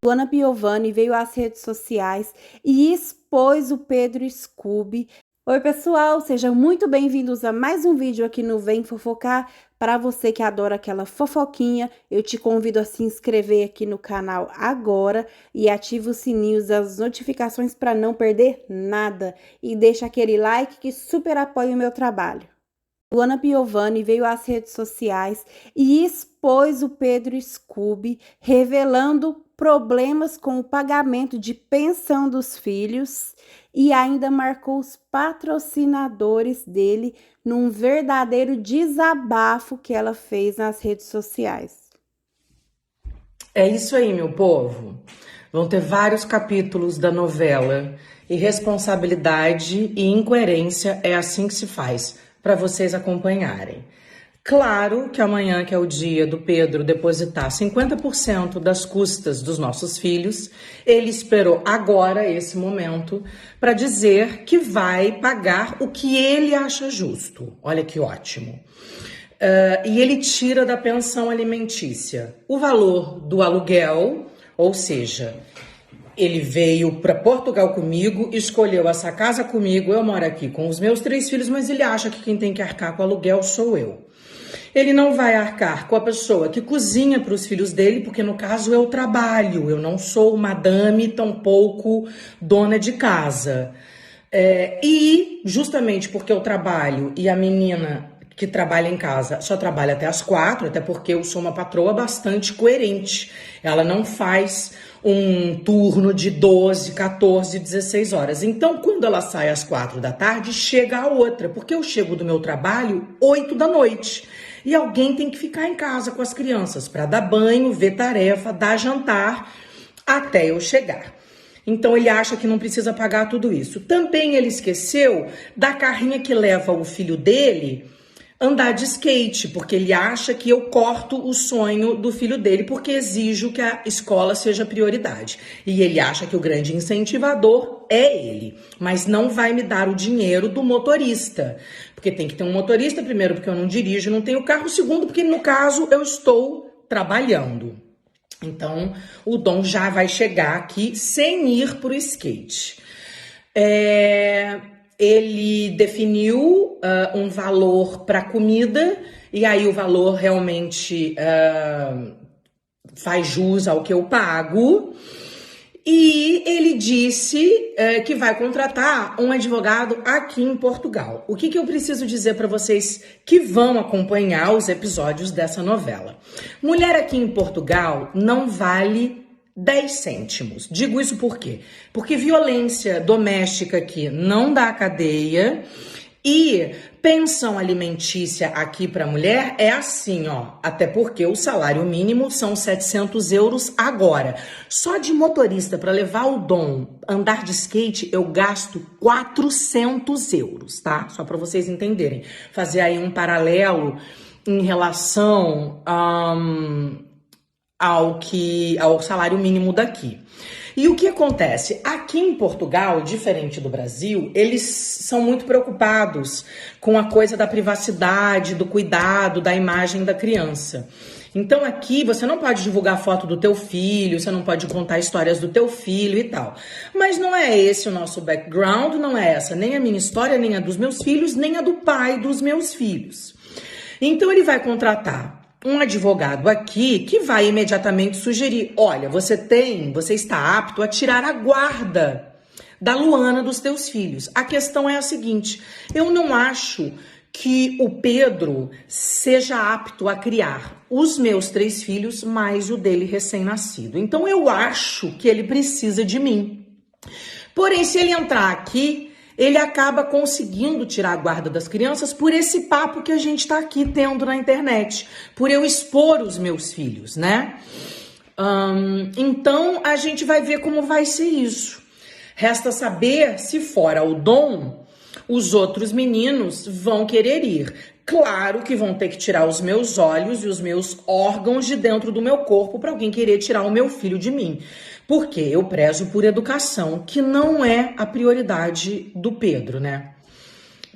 Luana Piovani veio às redes sociais e expôs o Pedro Scooby. Oi, pessoal, sejam muito bem-vindos a mais um vídeo aqui no Vem Fofocar. Para você que adora aquela fofoquinha, eu te convido a se inscrever aqui no canal agora e ativa o sininho das notificações para não perder nada. E deixa aquele like que super apoia o meu trabalho. Luana Piovani veio às redes sociais e expôs o Pedro Scooby, revelando problemas com o pagamento de pensão dos filhos e ainda marcou os patrocinadores dele num verdadeiro desabafo que ela fez nas redes sociais. É isso aí, meu povo. Vão ter vários capítulos da novela. Irresponsabilidade e incoerência é assim que se faz, para vocês acompanharem. Claro que amanhã, que é o dia do Pedro depositar 50% das custas dos nossos filhos, ele esperou agora esse momento para dizer que vai pagar o que ele acha justo. Olha que ótimo. E ele tira da pensão alimentícia o valor do aluguel, ou seja, ele veio para Portugal comigo, escolheu essa casa comigo, eu moro aqui com os meus 3 filhos, mas ele acha que quem tem que arcar com o aluguel sou eu. Ele não vai arcar com a pessoa que cozinha para os filhos dele, porque no caso eu trabalho, eu não sou madame, tampouco dona de casa. E justamente porque eu trabalho e a menina que trabalha em casa só trabalha até as 4, até porque eu sou uma patroa bastante coerente. Ela não faz um turno de 12, 14, 16 horas. Então, quando ela sai às 4 da tarde, chega a outra, porque eu chego do meu trabalho 8 da noite. E alguém tem que ficar em casa com as crianças para dar banho, ver tarefa, dar jantar, até eu chegar. Então ele acha que não precisa pagar tudo isso. Também ele esqueceu da carrinha que leva o filho dele andar de skate, porque ele acha que eu corto o sonho do filho dele, porque exijo que a escola seja prioridade. E ele acha que o grande incentivador é ele, mas não vai me dar o dinheiro do motorista. Porque tem que ter um motorista, primeiro, porque eu não dirijo, não tenho carro, segundo, porque no caso eu estou trabalhando. Então, o Dom já vai chegar aqui sem ir pro skate. Ele definiu um valor para comida, e aí o valor realmente faz jus ao que eu pago. E ele disse que vai contratar um advogado aqui em Portugal. O que eu preciso dizer para vocês que vão acompanhar os episódios dessa novela? Mulher aqui em Portugal não vale 10 cêntimos. Digo isso por quê? Porque violência doméstica aqui não dá cadeia e pensão alimentícia aqui para mulher é assim, ó. Até porque o salário mínimo são 700 euros agora. Só de motorista para levar o Dom andar de skate eu gasto 400 euros, tá? Só para vocês entenderem. Fazer aí um paralelo em relação ao salário mínimo daqui. E o que acontece? Aqui em Portugal, diferente do Brasil, eles são muito preocupados com a coisa da privacidade, do cuidado, da imagem da criança. Então aqui você não pode divulgar foto do teu filho, você não pode contar histórias do teu filho e tal. Mas não é esse o nosso background, não é essa nem a minha história, nem a dos meus filhos, nem a do pai dos meus filhos. Então ele vai contratar um advogado aqui que vai imediatamente sugerir, olha, você está apto a tirar a guarda da Luana dos teus filhos. A questão é a seguinte, eu não acho que o Pedro seja apto a criar os meus 3 filhos mais o dele recém-nascido. Então eu acho que ele precisa de mim. Porém, se ele entrar aqui, ele acaba conseguindo tirar a guarda das crianças por esse papo que a gente tá aqui tendo na internet, por eu expor os meus filhos, né? Então, a gente vai ver como vai ser isso. Resta saber se fora o Dom, os outros meninos vão querer ir. Claro que vão ter que tirar os meus olhos e os meus órgãos de dentro do meu corpo para alguém querer tirar o meu filho de mim. Porque eu prezo por educação, que não é a prioridade do Pedro, né?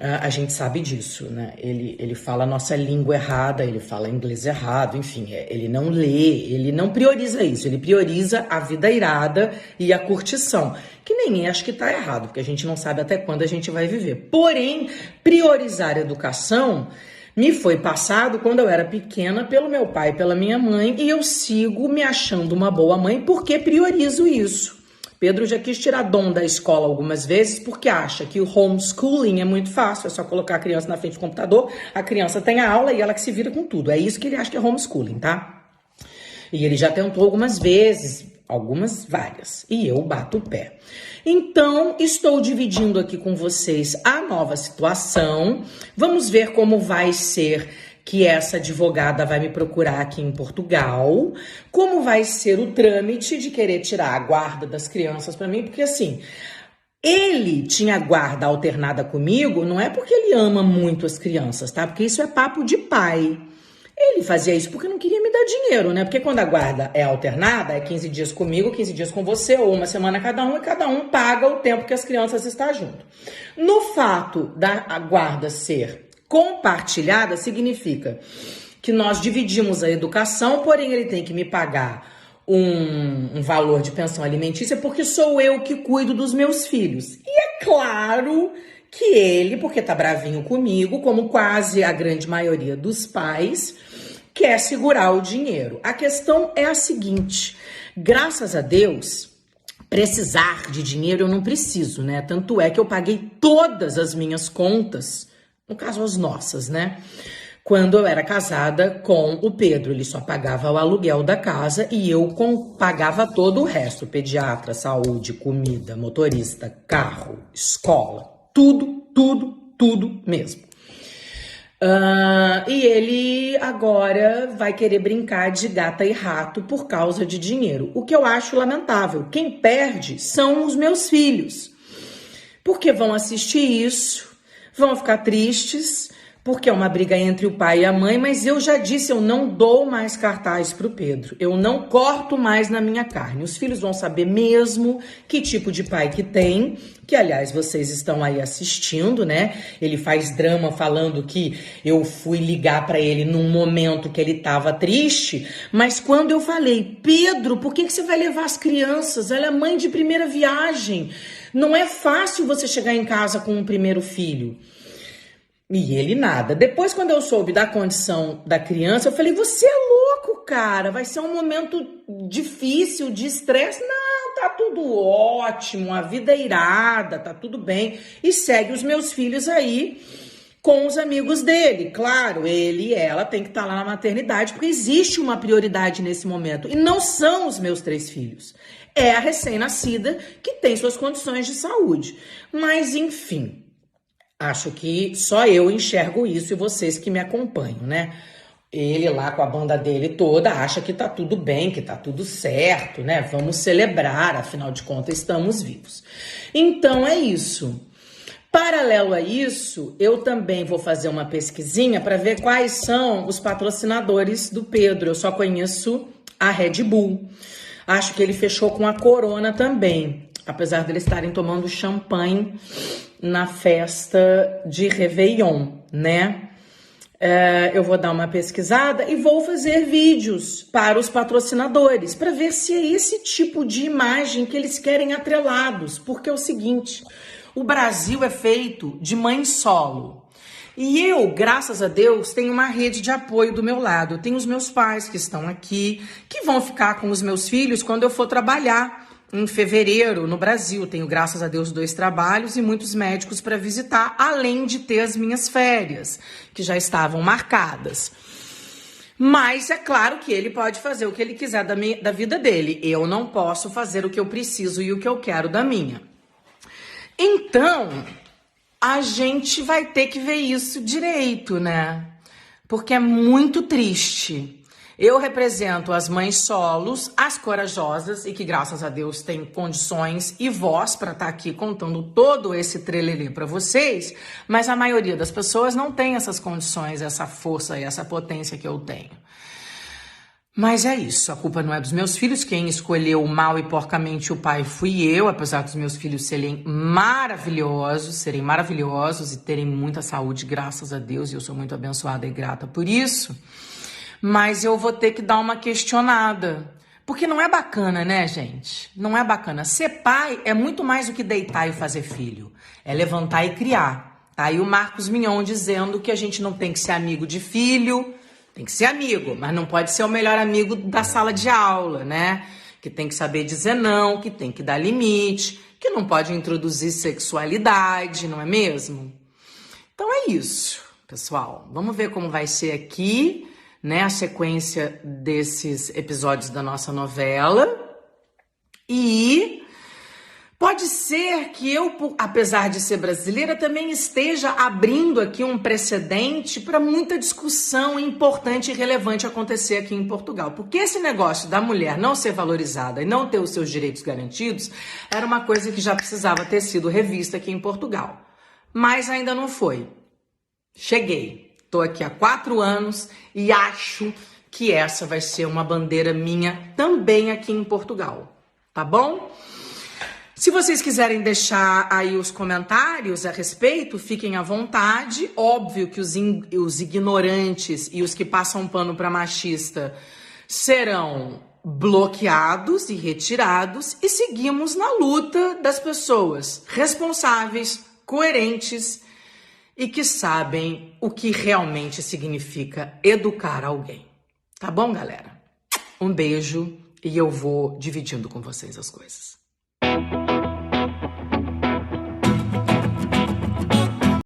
A gente sabe disso, né? Ele fala a nossa língua errada, ele fala inglês errado, enfim, ele não lê, ele não prioriza isso, ele prioriza a vida irada e a curtição, que nem acho que tá errado, porque a gente não sabe até quando a gente vai viver. Porém, priorizar a educação me foi passado quando eu era pequena pelo meu pai e pela minha mãe, e eu sigo me achando uma boa mãe porque priorizo isso. Pedro já quis tirar Dom da escola algumas vezes porque acha que o homeschooling é muito fácil, é só colocar a criança na frente do computador, a criança tem a aula e ela que se vira com tudo. É isso que ele acha que é homeschooling, tá? E ele já tentou algumas vezes, várias, e eu bato o pé. Então, estou dividindo aqui com vocês a nova situação. Vamos ver como vai ser que essa advogada vai me procurar aqui em Portugal, como vai ser o trâmite de querer tirar a guarda das crianças para mim, porque assim, ele tinha guarda alternada comigo, não é porque ele ama muito as crianças, tá? Porque isso é papo de pai. Ele fazia isso porque não queria me dar dinheiro, né? Porque quando a guarda é alternada, é 15 dias comigo, 15 dias com você, ou uma semana cada um, e cada um paga o tempo que as crianças estão junto. No fato da guarda ser compartilhada, significa que nós dividimos a educação, porém ele tem que me pagar um valor de pensão alimentícia porque sou eu que cuido dos meus filhos. E é claro que ele, porque tá bravinho comigo, como quase a grande maioria dos pais, quer segurar o dinheiro. A questão é a seguinte, graças a Deus, precisar de dinheiro eu não preciso, né? Tanto é que eu paguei todas as minhas contas, no caso as nossas, né? Quando eu era casada com o Pedro, ele só pagava o aluguel da casa e eu pagava todo o resto, pediatra, saúde, comida, motorista, carro, escola, tudo mesmo. E ele agora vai querer brincar de gata e rato por causa de dinheiro, o que eu acho lamentável. Quem perde são os meus filhos, porque vão assistir isso, vão ficar tristes, porque é uma briga entre o pai e a mãe, mas eu já disse, eu não dou mais cartaz pro Pedro, eu não corto mais na minha carne. Os filhos vão saber mesmo que tipo de pai que tem, que aliás vocês estão aí assistindo, né? Ele faz drama falando que eu fui ligar pra ele num momento que ele tava triste, mas quando eu falei, Pedro, por que você vai levar as crianças? Ela é mãe de primeira viagem, não é fácil você chegar em casa com um primeiro filho. E ele nada. Depois, quando eu soube da condição da criança, eu falei, você é louco, cara, vai ser um momento difícil, de estresse. Não, tá tudo ótimo, a vida é irada, tá tudo bem. E segue os meus filhos aí com os amigos dele. Claro, ele e ela tem que estar lá na maternidade, porque existe uma prioridade nesse momento. E não são os meus 3 filhos. É a recém-nascida que tem suas condições de saúde. Mas, enfim, acho que só eu enxergo isso e vocês que me acompanham, né? Ele lá com a banda dele toda acha que tá tudo bem, que tá tudo certo, né? Vamos celebrar, afinal de contas estamos vivos. Então é isso. Paralelo a isso, eu também vou fazer uma pesquisinha para ver quais são os patrocinadores do Pedro. Eu só conheço a Red Bull. Acho que ele fechou com a Corona também, apesar de eles estarem tomando champanhe na festa de Réveillon, né? Eu vou dar uma pesquisada e vou fazer vídeos para os patrocinadores, para ver se é esse tipo de imagem que eles querem atrelados, porque é o seguinte, o Brasil é feito de mãe solo. E eu, graças a Deus, tenho uma rede de apoio do meu lado. Eu tenho os meus pais que estão aqui, que vão ficar com os meus filhos quando eu for trabalhar em fevereiro no Brasil. Tenho, graças a Deus, 2 trabalhos e muitos médicos para visitar, além de ter as minhas férias, que já estavam marcadas. Mas é claro que ele pode fazer o que ele quiser da vida dele. Eu não posso fazer o que eu preciso e o que eu quero da minha. Então, a gente vai ter que ver isso direito, né? Porque é muito triste. Eu represento as mães solos, as corajosas e que, graças a Deus, têm condições e voz para estar aqui contando todo esse trelelê para vocês, mas a maioria das pessoas não tem essas condições, essa força e essa potência que eu tenho. Mas é isso, a culpa não é dos meus filhos, quem escolheu mal e porcamente o pai fui eu, apesar dos meus filhos serem maravilhosos e terem muita saúde, graças a Deus, e eu sou muito abençoada e grata por isso, mas eu vou ter que dar uma questionada, porque não é bacana, né, gente? Não é bacana. Ser pai é muito mais do que deitar e fazer filho, é levantar e criar. Tá aí o Marcos Mignon dizendo que a gente não tem que ser amigo de filho. Tem que ser amigo, mas não pode ser o melhor amigo da sala de aula, né? Que tem que saber dizer não, que tem que dar limite, que não pode introduzir sexualidade, não é mesmo? Então é isso, pessoal. Vamos ver como vai ser aqui, né? A sequência desses episódios da nossa novela. E pode ser que eu, apesar de ser brasileira, também esteja abrindo aqui um precedente para muita discussão importante e relevante acontecer aqui em Portugal. Porque esse negócio da mulher não ser valorizada e não ter os seus direitos garantidos era uma coisa que já precisava ter sido revista aqui em Portugal. Mas ainda não foi. Cheguei. Estou aqui há 4 anos e acho que essa vai ser uma bandeira minha também aqui em Portugal. Tá bom? Se vocês quiserem deixar aí os comentários a respeito, fiquem à vontade. Óbvio que os ignorantes e os que passam pano para machista serão bloqueados e retirados e seguimos na luta das pessoas responsáveis, coerentes e que sabem o que realmente significa educar alguém. Tá bom, galera? Um beijo e eu vou dividindo com vocês as coisas.